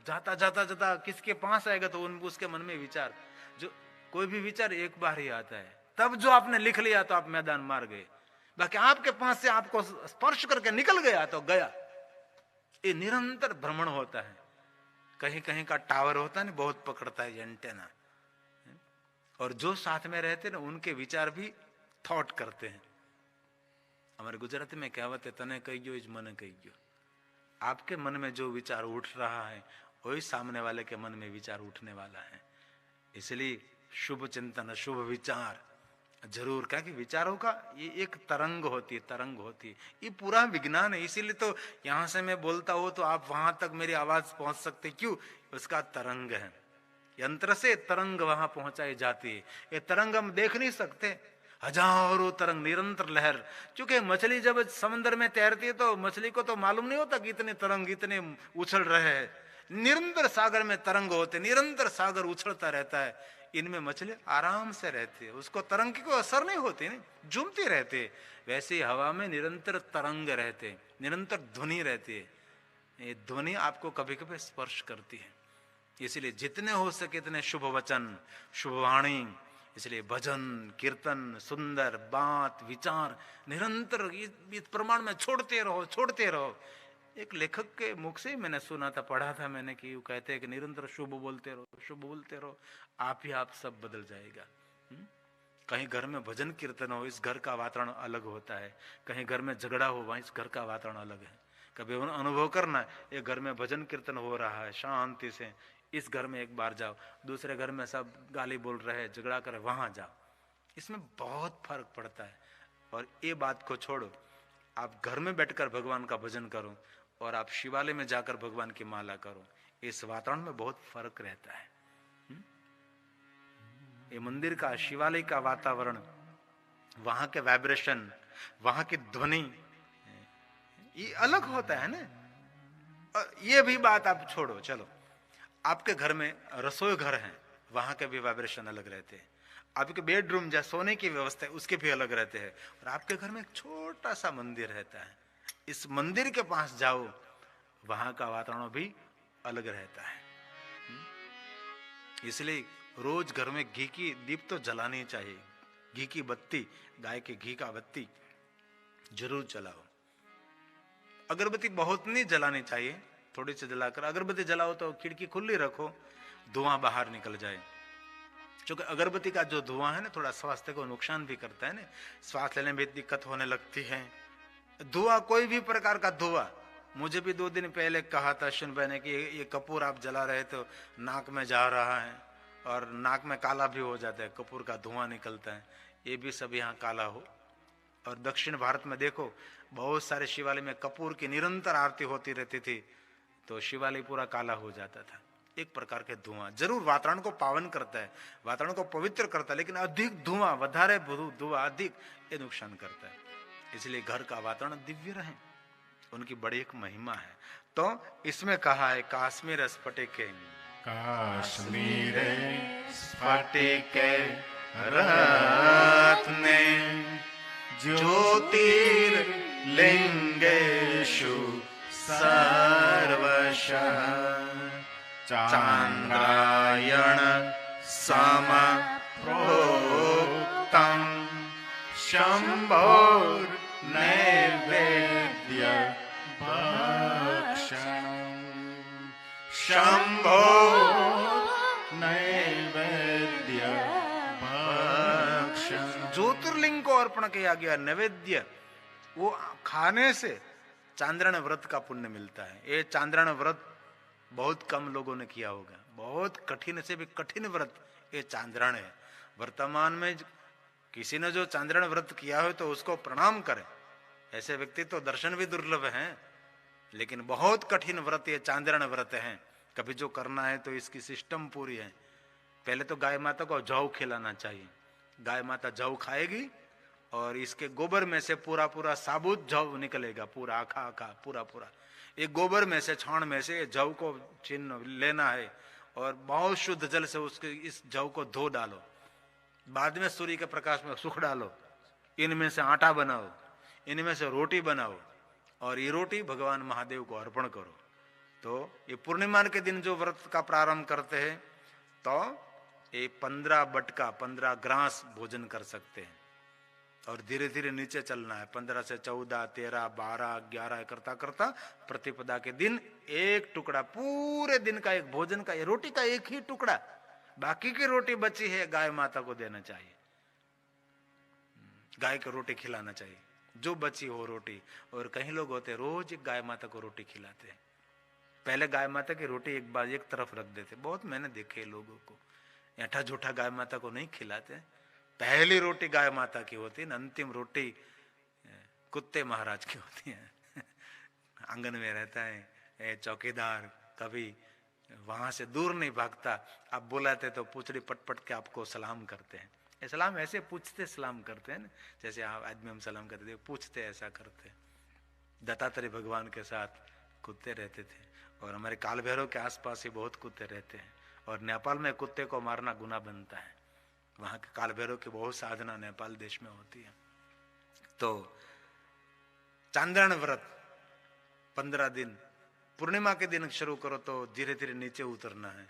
A: जाता जाता जाता किसके पास आएगा तो उसके मन में विचार, जो कोई भी विचार एक बार ही आता है, तब जो आपने लिख लिया तो आप मैदान मार गए। बाकी आपके पास से आपको स्पर्श करके निकल गया तो गया। ये निरंतर भ्रमण होता है। कहीं कहीं का टावर होता है ना, बहुत पकड़ता है एंटेना। और जो साथ में रहते हैं ना, उनके विचार भी थॉट करते हैं। हमारे गुजराती में कहावत है, तने कहियो इज मन कहियो। आपके मन में जो विचार उठ रहा है वही सामने वाले के मन में विचार उठने वाला है। इसलिए शुभ चिंतन, शुभ विचार जरूर, क्या कि विचारों का ये एक तरंग होती है, तरंग होती है। ये पूरा विज्ञान है। इसीलिए तो यहां से मैं बोलता हूं तो आप वहां तक मेरी आवाज पहुंच सकते। क्यों? उसका तरंग है। यंत्र से तरंग वहां पहुंचाई जाती है। ये तरंग हम देख नहीं सकते, हजारों तरंग, निरंतर लहर। क्योंकि मछली जब समंदर में तैरती है तो मछली को तो मालूम नहीं होता कि इतने तरंग इतने उछल रहे हैं। निरंतर सागर में तरंग होते, निरंतर सागर उछलता रहता है। इनमें मछली आराम से रहती है, उसको तरंग की कोई असर नहीं होती, नहीं झूमती रहती है। वैसे ही हवा में निरंतर तरंग रहते, निरंतर ध्वनि रहती है। ये ध्वनि आपको कभी कभी स्पर्श करती है। इसलिए जितने हो सके इतने शुभ वचन, शुभ वाणी, इसलिए भजन कीर्तन, सुंदर बात, विचार निरंतर इस प्रमाण में छोड़ते रहो, छोड़ते रहो। एक लेखक के मुख से ही मैंने सुना था, पढ़ा था मैंने, कि वो कहते हैं कि निरंतर शुभ बोलते रहो, शुभ बोलते रहो, आप ही आप सब बदल जाएगा। कहीं घर में भजन कीर्तन हो, इस घर का वातावरण अलग होता है। कहीं घर में झगड़ा हो, वहां इस घर का वातावरण अलग है। कभी अनुभव करना, एक घर में भजन कीर्तन हो रहा है शांति से, इस घर में एक बार जाओ। दूसरे घर में सब गाली बोल रहे हैं, झगड़ा कर, वहां जाओ। इसमें बहुत फर्क पड़ता है। और ये बात को छोड़ो, आप घर में बैठकर भगवान का भजन करो और आप शिवालय में जाकर भगवान की माला करो, इस वातावरण में बहुत फर्क रहता है। ये मंदिर का, शिवालय का वातावरण, वहां के वाइब्रेशन, वहां की ध्वनि, ये अलग होता है ना। और ये भी बात आप छोड़ो, चलो आपके घर में रसोई घर है, वहां के भी वाइब्रेशन अलग रहते हैं। आपके बेडरूम जहाँ सोने की व्यवस्था है उसके भी अलग रहते हैं। और आपके घर में एक छोटा सा मंदिर रहता है, इस मंदिर के पास जाओ, वहां का वातावरण भी अलग रहता है। इसलिए रोज घर में घी की दीप तो जलानी चाहिए। घी की बत्ती, गाय के घी का बत्ती जरूर जलाओ। अगरबत्ती बहुत नहीं जलानी चाहिए, थोड़ी सी जलाकर अगरबत्ती जलाओ तो खिड़की खुली रखो, धुआं बाहर निकल जाए। क्योंकि अगरबत्ती का जो धुआं है ना, थोड़ा स्वास्थ्य को नुकसान भी करता है ना, सांस लेने में दिक्कत होने लगती है। धुआं, कोई भी प्रकार का धुआं, मुझे भी 2 दिन पहले कहा था अश्विन भाई ने कि ये कपूर आप जला रहे तो नाक में जा रहा है और नाक में काला भी हो जाता है, कपूर का धुआं निकलता है। ये भी सब यहाँ काला हो। और दक्षिण भारत में देखो, बहुत सारे शिवालय में कपूर की निरंतर आरती होती रहती थी, तो शिवालय पूरा काला हो जाता था। एक प्रकार के धुआं जरूर वातावरण को पावन करता है, वातावरण को पवित्र करता है, लेकिन अधिक धुआं, वधारे धुआं अधिक, ये नुकसान करता है। इसलिए घर का वातावरण दिव्य रहे, उनकी बड़ी एक महिमा है। तो इसमें कहा है काश्मीर स्फटिके,
B: काश्मीर स्फटिके
A: रत्ने
B: ज्योतिर्लिंगेषु सर्वशः
A: चांद्रायण समप्रोक्तं
B: शम्भोर्नैवेद्य भक्षणम् शम्भो नैवेद्य भक्षणम्।
A: ज्योतिर्लिंग को अर्पण किया गया नैवेद्य, वो खाने से चांद्रायण व्रत का पुण्य मिलता है। ये चांद्रायण व्रत बहुत कम लोगों ने किया होगा, बहुत कठिन से भी कठिन व्रत ये चांद्रायण है। वर्तमान में किसी ने जो चांद्रायण व्रत किया हो तो उसको प्रणाम करें, ऐसे व्यक्ति तो दर्शन भी दुर्लभ हैं। लेकिन बहुत कठिन व्रत ये चांद्रायण व्रत है। कभी जो करना है तो इसकी सिस्टम पूरी है। पहले तो गाय माता को जौ खिलाना चाहिए, गाय माता जौ खाएगी और इसके गोबर में से पूरा पूरा साबुत जौ निकलेगा, पूरा आखा आखा पूरा पूरा। एक गोबर में से, छाण में से जौ को छीन लेना है और बहुत शुद्ध जल से उसके इस जौ को धो डालो, बाद में सूर्य के प्रकाश में सुख डालो, इनमें से आटा बनाओ, इनमें से रोटी बनाओ और ये रोटी भगवान महादेव को अर्पण करो। तो ये पूर्णिमा के दिन जो व्रत का प्रारंभ करते हैं तो ये 15 बटका 15 ग्रास भोजन कर सकते हैं। और धीरे धीरे नीचे चलना है। 15 से 14, 13, 12, 11 करता करता प्रतिपदा के दिन एक टुकड़ा, पूरे दिन का एक भोजन का, रोटी का एक ही टुकड़ा, बाकी की रोटी बची है गाय माता को देना चाहिए। गाय को रोटी खिलाना चाहिए, जो बची हो रोटी। और कहीं लोग होते रोज एक गाय माता को रोटी खिलाते हैं। पहले गाय माता की रोटी एक बार एक तरफ रख देते, बहुत मैंने देखे लोगों को। ऐठा झूठा गाय माता को नहीं खिलाते। पहली रोटी गाय माता की होती है, अंतिम रोटी कुत्ते महाराज की होती है। आंगन में रहता है चौकीदार, कभी वहां से दूर नहीं भागता। आप बुलाते तो पूछड़ी पटपट के आपको सलाम करते हैं। सलाम ऐसे पूछते सलाम करते हैं ना, जैसे आप आदमी हम सलाम करते थे, पूछते ऐसा करते। दत्तात्रेय भगवान के साथ कुत्ते रहते थे, और हमारे काल भैरव के आसपास ही बहुत कुत्ते रहते हैं। और नेपाल में कुत्ते को मारना गुनाह बनता है। वहां के काल भैरव की बहुत साधना नेपाल देश में होती है। तो चांद्रायण व्रत 15 दिन, पूर्णिमा के दिन शुरू करो तो धीरे धीरे नीचे उतरना है,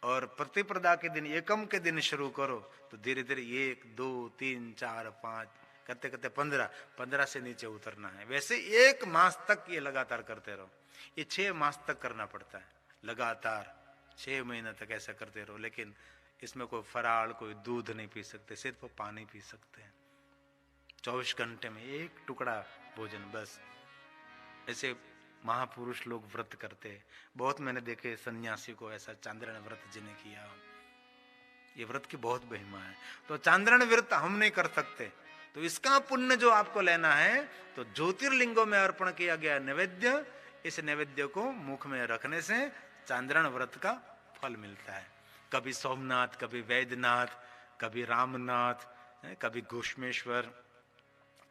A: और प्रतिपदा के दिन, एकम के दिन शुरू करो तो धीरे धीरे 1, 2, 3, 4, 5 करते करते 15 से नीचे उतरना है। वैसे 1 मास तक ये लगातार करते रहो। ये 6 मास तक करना पड़ता है लगातार, 6 महीने तक ऐसा करते रहो। लेकिन इसमें कोई फराळ, कोई दूध नहीं पी सकते, सिर्फ पानी पी सकते हैं। 24 घंटे में एक टुकड़ा भोजन बस। ऐसे महापुरुष लोग व्रत करते हैं। बहुत मैंने देखे सन्यासी को ऐसा चांद्रायण व्रत जिन्हें किया। ये व्रत की बहुत महिमा है। तो चांद्रायण व्रत हम नहीं कर सकते, तो इसका पुण्य जो आपको लेना है, तो ज्योतिर्लिंगों में अर्पण किया गया नैवेद्य, इस नैवेद्य को मुख में रखने से चांद्रायण व्रत का फल मिलता है। कभी सोमनाथ, कभी वैद्यनाथ, कभी रामनाथ, कभी घोषमेश्वर,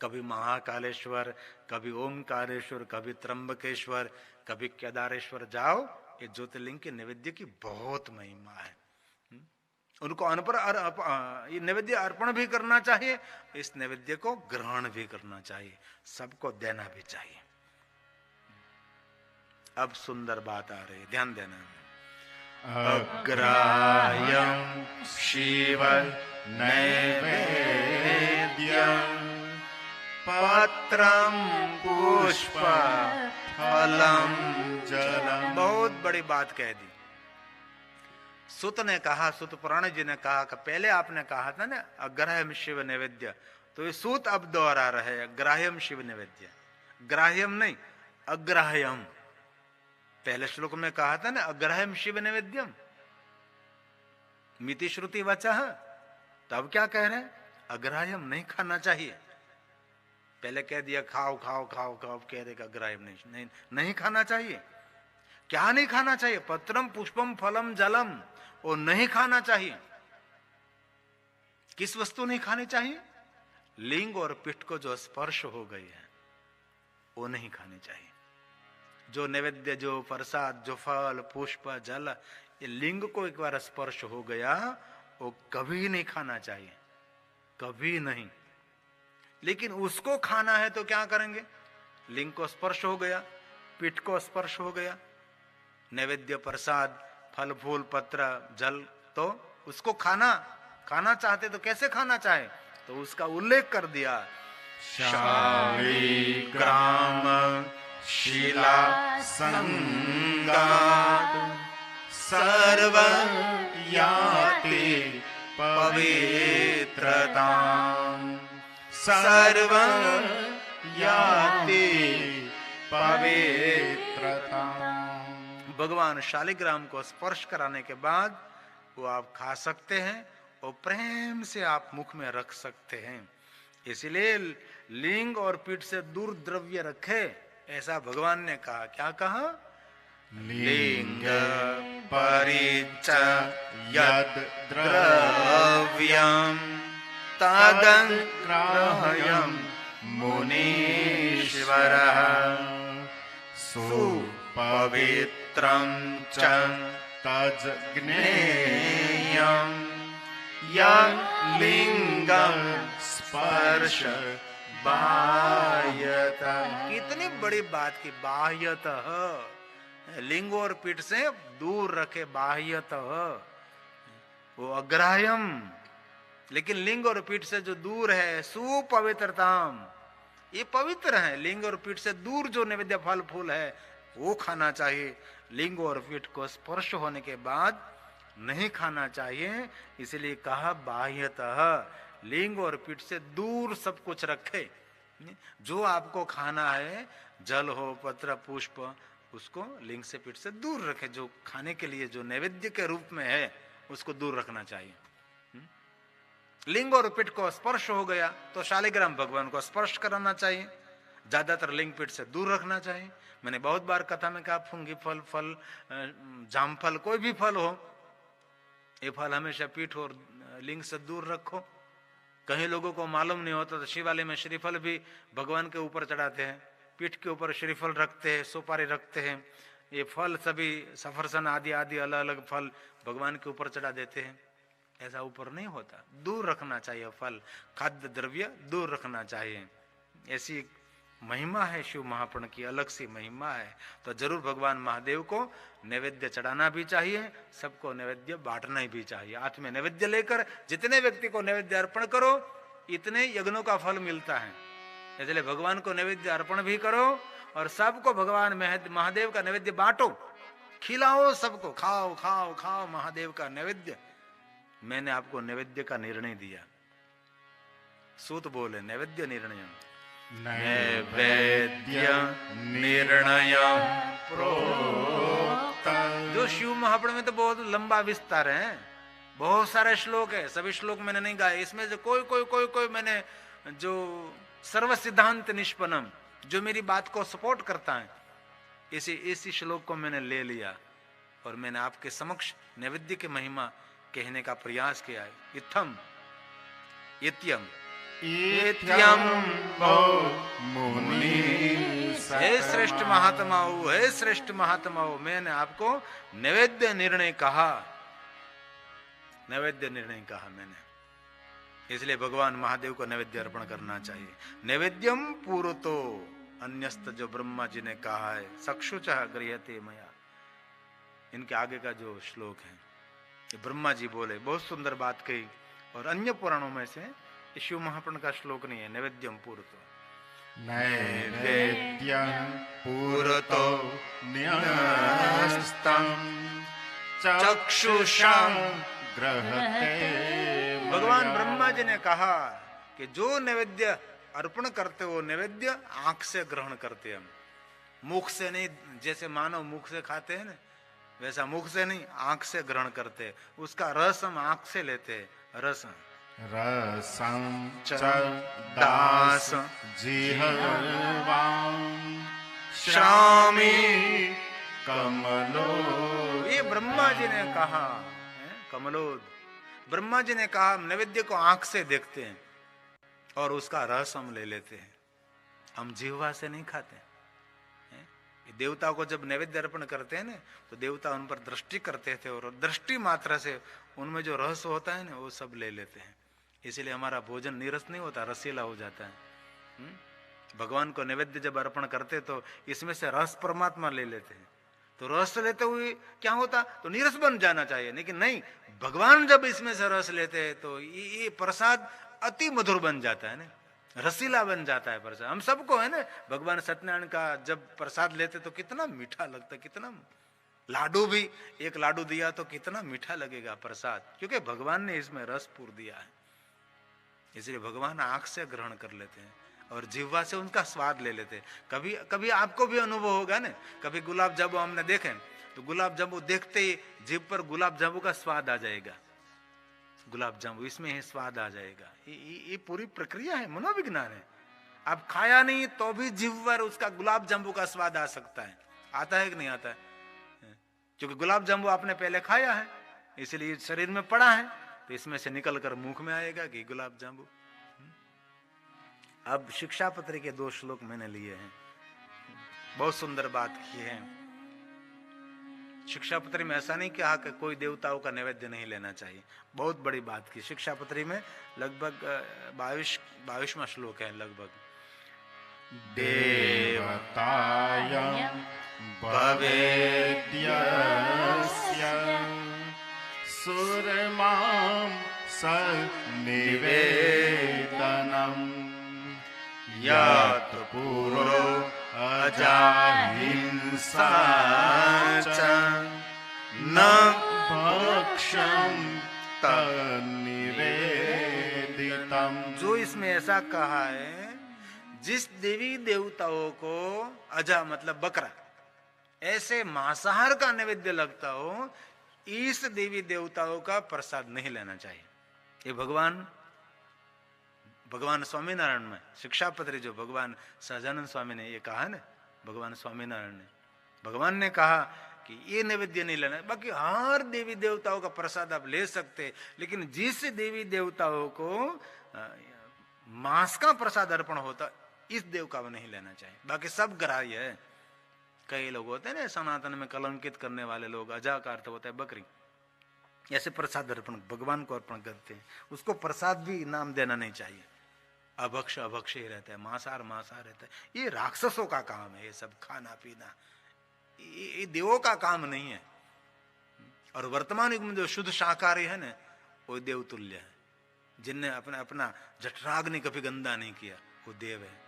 A: कभी महाकालेश्वर, कभी ओमकारेश्वर, कभी त्र्यंबकेश्वर, कभी केदारेश्वर जाओ। ये ज्योतिर्लिंग के नैवेद्य की बहुत महिमा है। उनको ये नैवेद्य अर्पण भी करना चाहिए, इस नैवेद्य को ग्रहण भी करना चाहिए, सबको देना भी चाहिए। अब सुंदर बात आ रही है, ध्यान देना।
B: अग्राह्यं शिव नैवेद्यं
A: पत्रं पुष्प फलम जलम। बहुत बड़ी बात कह दी। सुत ने कहा, सुत पुराण जी ने कहा कि पहले आपने कहा था ना अग्राह्यम शिव नैवेद्य, तो ये सूत अब दोहरा रहे, अग्राह्यम शिव नैवेद्य। ग्राह्यम नहीं, अग्राह्यम। पहले श्लोक में कहा था ना अग्राह्यम शिव नैवेद्यम, मिति श्रुति वचः। तो अब क्या कह रहे हैं? अग्राह्यम नहीं खाना चाहिए। पहले कह दिया खाओ खाओ खाओ खाओ, कह रहे अग्राह्यम नहीं खाना चाहिए। क्या नहीं खाना चाहिए? पत्रम पुष्पम फलम जलम, वो नहीं खाना चाहिए। किस वस्तु नहीं खानी चाहिए? लिंग और पीठ को जो स्पर्श हो गई है वो नहीं खानी चाहिए। जो नैवेद्य, जो प्रसाद, जो फल, पुष्प, जल, ये लिंग को एक बार स्पर्श हो गया वो कभी नहीं खाना चाहिए, कभी नहीं। लेकिन उसको खाना है तो क्या करेंगे? लिंग को स्पर्श हो गया, पीठ को स्पर्श हो गया, नैवेद्य, प्रसाद, फल फूल, पत्र, जल, तो उसको खाना चाहते तो कैसे खाना चाहे? तो उसका उल्लेख कर दिया।
B: शालिग्राम शिला संगात सर्व याति पवित्रतां, सर्व याति पवित्रतां।
A: भगवान शालिग्राम को स्पर्श कराने के बाद वो आप खा सकते हैं और प्रेम से आप मुख में रख सकते हैं। इसलिए लिंग और पीठ से दूर द्रव्य रखे, ऐसा भगवान ने कहा। क्या कहा?
B: लिंग परिच यद द्रव्यं तदग्राह्यं मुनीश्वरः सुपवित्रं च तज्ज्ञेयं यलिंगं स्पर्श बाह्यतः।
A: कितनी बड़ी बात की, बाह्यतः, लिंग और पीठ से दूर रखे, बाह्यतः। वो अग्राह्यम, लेकिन लिंग और पीठ से जो दूर है, सुपवित्रताम, ये पवित्र है। लिंग और पीठ से दूर जो नैवेद्य फल फूल है वो खाना चाहिए। लिंग और पीठ को स्पर्श होने के बाद नहीं खाना चाहिए। इसलिए कहा बाह्यतः, लिंग और पीठ से दूर सब कुछ रखे। जो आपको खाना है, जल हो, पत्र, पुष्प, उसको लिंग से पीठ से दूर रखे। जो खाने के लिए जो नैवेद्य के रूप में है उसको दूर रखना चाहिए। लिंग और पीठ को स्पर्श हो गया तो शालिग्राम भगवान को स्पर्श कराना चाहिए। ज्यादातर लिंग पीठ से दूर रखना चाहिए। मैंने बहुत बार कथा में कहा, फुंगी फल, जामफल, कोई भी फल हो, ये फल हमेशा पीठ और लिंग से दूर रखो। कहीं लोगों को मालूम नहीं होता तो शिवालय में श्रीफल भी भगवान के ऊपर चढ़ाते हैं, पीठ के ऊपर श्रीफल रखते हैं, सुपारी रखते हैं। ये फल सभी सफरसन आदि आदि अलग अलग फल भगवान के ऊपर चढ़ा देते हैं। ऐसा ऊपर नहीं होता, दूर रखना चाहिए। फल, खाद्य द्रव्य दूर रखना चाहिए। ऐसी महिमा है शिव महापुराण की, अलग सी महिमा है। तो जरूर भगवान महादेव को नैवेद्य चढ़ाना भी चाहिए, सबको नैवेद्य बांटना भी चाहिए। हाथ में नैवेद्य लेकर जितने व्यक्ति को नैवेद्य अर्पण करो, इतने यज्ञों का फल मिलता है। इसलिए भगवान को नैवेद्य अर्पण भी करो और सबको भगवान महादेव का नैवेद्य बांटो, खिलाओ सबको, खाओ खाओ खाओ महादेव का नैवेद्य। मैंने आपको नैवेद्य का निर्णय दिया। सूत बोले नैवेद्य निर्णय,
B: नैवेद्य निर्णय प्रोक्तम्।
A: जो शिव महापुराण में तो बहुत लंबा विस्तार है, बहुत सारे श्लोक है, सभी श्लोक मैंने नहीं गाए। इसमें से कोई मैंने जो सर्व सिद्धांत निष्पन्नम, जो मेरी बात को सपोर्ट करता है, इसी श्लोक को मैंने ले लिया और मैंने आपके समक्ष नैवेद्य की महिमा कहने का प्रयास किया है। इत्थम इत्यम
B: इत्यम मुनि,
A: हे श्रेष्ठ महात्माओं, हे श्रेष्ठ महात्माओं, मैंने आपको नैवेद्य निर्णय कहा, नैवेद्य निर्णय कहा मैंने। इसलिए भगवान महादेव को नैवेद्य अर्पण करना चाहिए। नैवेद्यम पूर्वतो अन्यस्त, जो ब्रह्मा जी ने कहा है, चक्षुषः गृह्यते मया, इनके आगे का जो श्लोक है ये ब्रह्मा जी बोले, बहुत सुंदर बात कही। और अन्य पुराणों में से शिव महापुराण का श्लोक नहीं है। नैवेद्यम पूर्वतो,
B: नैवेद्यं पुरतो न्यस्तम् चक्षुषा गृह्यते।
A: भगवान ब्रह्मा जी ने कहा कि जो नैवेद्य अर्पण करते हो, नैवेद्य आंख से ग्रहण करते हम, मुख से नहीं। जैसे मानव मुख से खाते हैं ना, वैसा मुख से नहीं, आंख से ग्रहण करते। उसका रस हम आंख से लेते हैं। रस
B: रसं च दास जिह्वां श्रामि कमलो।
A: ये ब्रह्मा जी ने कहा, कमलोद, ब्रह्मा जी ने कहा नैवेद्य को आंख से देखते हैं और उसका रस हम ले लेते हैं, हम जिह्वा से नहीं खाते हैं। देवता को जब नैवेद्य अर्पण करते हैं ना, तो देवता उन पर दृष्टि करते थे और दृष्टि मात्रा से उनमें जो रस होता है ना वो सब ले लेते हैं। इसीलिए हमारा भोजन नीरस नहीं होता, रसीला हो जाता है। भगवान को नैवेद्य जब अर्पण करते तो इसमें से रस परमात्मा ले लेते हैं। तो रस लेते हुए क्या होता, तो नीरस बन जाना चाहिए, लेकिन नहीं, भगवान जब इसमें से रस लेते हैं तो ये प्रसाद अति मधुर बन जाता है ना, रसीला बन जाता है प्रसाद। हम सबको है ना, भगवान सत्यनारायण का जब प्रसाद लेते तो कितना मीठा लगता, कितना लाडू भी, एक लाडू दिया तो कितना मीठा लगेगा प्रसाद, क्योंकि भगवान ने इसमें रस पूर दिया है। इसलिए भगवान आंख से ग्रहण कर लेते हैं और जिह्वा से उनका स्वाद ले लेते हैं। कभी कभी आपको भी अनुभव होगा ना, कभी गुलाब जामुन हमने देखे तो गुलाब जामुन देखते ही जीभ पर गुलाब जामुन का स्वाद आ जाएगा, गुलाब जामुन इसमें ही स्वाद आ जाएगा। ये पूरी प्रक्रिया है, मनोविज्ञान है। आप खाया नहीं तो भी जीभ पर उसका गुलाब जामुन का स्वाद आ सकता है। आता है कि नहीं आता है? क्योंकि गुलाब जामुन आपने पहले खाया है, इसलिए शरीर में पड़ा है, तो इसमें से निकल कर मुख में आएगा कि गुलाब जामुन। अब शिक्षापत्री के 2 श्लोक मैंने लिए हैं, बहुत सुंदर बात की है। शिक्षापत्री में ऐसा नहीं कहा कि कोई देवताओं का नैवेद्य नहीं लेना चाहिए, बहुत बड़ी बात की। शिक्षापत्री में लगभग 22वां श्लोक है लगभग।
B: देवताय भवेद्यस्य सुरमां सन्निधत्ते। यत् पुरो अजाहिंसा च न भक्ष्यं तन्निवेदितम्।
A: जो इसमें ऐसा कहा है, जिस देवी देवताओं को अजा मतलब बकरा ऐसे मांसाहार का नैवेद्य लगता हो, इस देवी देवताओं का प्रसाद नहीं लेना चाहिए। ये भगवान स्वामीनारायण में शिक्षापत्री जो भगवान सहजानंद स्वामी ने ये कहा ना, भगवान स्वामीनारायण ने, भगवान ने कहा कि ये नैवेद्य नहीं लेना। बाकी हर देवी देवताओं का प्रसाद आप ले सकते, लेकिन जिस देवी देवताओं को मांस का प्रसाद अर्पण होता, इस देव का नहीं लेना चाहिए। बाकी सब ग्राह्य है। कई लोग होते हैं ना सनातन में कलंकित करने वाले लोग, अजा का अर्थ होता है बकरी, ऐसे प्रसाद अर्पण भगवान को अर्पण करते हैं, उसको प्रसाद भी नाम देना नहीं चाहिए। अभक्ष अभक्ष ही रहता है, मांसाहार मांसाहार रहता है। ये राक्षसों का काम है, ये सब खाना पीना, ये देवों का काम नहीं है। और वर्तमान युग में जो शुद्ध शाकाहारी है ना, वो देव तुल्य है। जिनने अपना जठराग्नि कभी गंदा नहीं किया, वो देव है।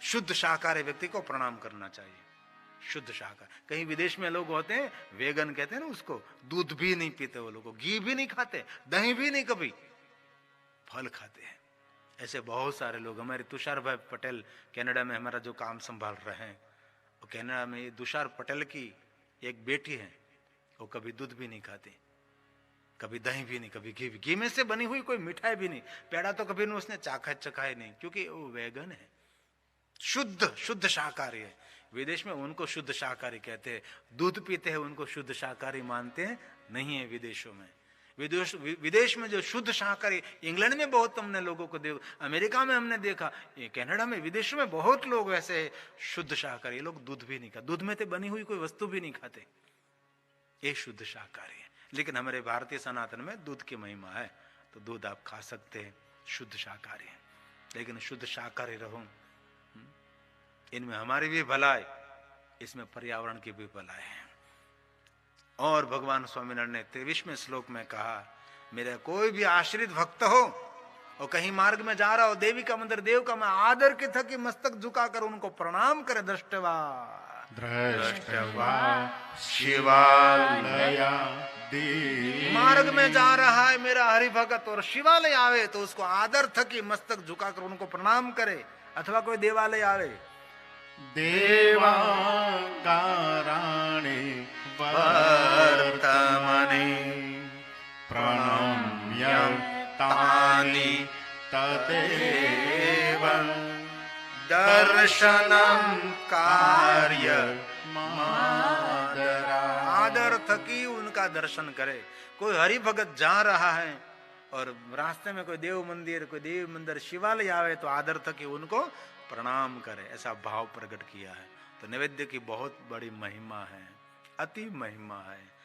A: शुद्ध शाकाहारी व्यक्ति को प्रणाम करना चाहिए। शुद्ध शाकाहारी, कहीं विदेश में लोग होते हैं वेगन कहते हैं ना उसको, दूध भी नहीं पीते वो लोग, घी भी नहीं खाते, दही भी नहीं, कभी फल खाते हैं। ऐसे बहुत सारे लोग। हमारे तुषार भाई पटेल कनाडा में हमारा जो काम संभाल रहे हैं, वो कनाडा में तुषार पटेल की एक बेटी है, वो कभी दूध भी नहीं खाती, कभी दही भी नहीं, कभी घी में से बनी हुई कोई मिठाई भी नहीं, पेड़ा तो कभी उसने चखाए नहीं, क्योंकि वो वेगन है, शुद्ध शाकाहारी है। विदेश में उनको शुद्ध शाकाहारी कहते हैं। दूध पीते हैं उनको शुद्ध शाकाहारी मानते हैं नहीं है विदेशों में। विदेश में जो शुद्ध शाकाहारी, इंग्लैंड में बहुत हमने लोगों को देखा, अमेरिका में हमने देखा, ये कनाडा में, विदेशों में बहुत लोग ऐसे शुद्ध शाकाहारी, लोग दूध भी नहीं खाते, दूध में से बनी हुई कोई वस्तु भी नहीं खाते, ये शुद्ध शाकाहारी है। लेकिन हमारे भारतीय सनातन में दूध की महिमा है, तो दूध आप खा सकते हैं, शुद्ध शाकाहारी है। लेकिन शुद्ध शाकाहारी रहो, इनमें हमारी भी भलाई, इसमें पर्यावरण की भी भलाई है। और भगवान स्वामीनारायण ने 23वें श्लोक में कहा, मेरा कोई भी आश्रित भक्त हो और कहीं मार्ग में जा रहा हो, देवी का मंदिर, देव का, मैं आदर के थकी मस्तक झुकाकर उनको प्रणाम करे। दृष्टवा
B: शिवालया
A: मार्ग में जा रहा है मेरा हरि भगत और शिवालय आवे तो उसको आदर थकी मस्तक झुकाकर उनको प्रणाम करे। अथवा कोई देवालय आवे,
B: देवांगाराणि वर्तमने प्रणम्य तानि तदेव
A: दर्शनम कार्य
B: मादरा।
A: आदर थकी उनका दर्शन करे। कोई हरि भगत जा रहा है और रास्ते में कोई देव मंदिर शिवालय आवे तो आदर थकी उनको प्रणाम करे, ऐसा भाव प्रकट किया है। तो नैवेद्य की बहुत बड़ी महिमा है, अति महिमा है।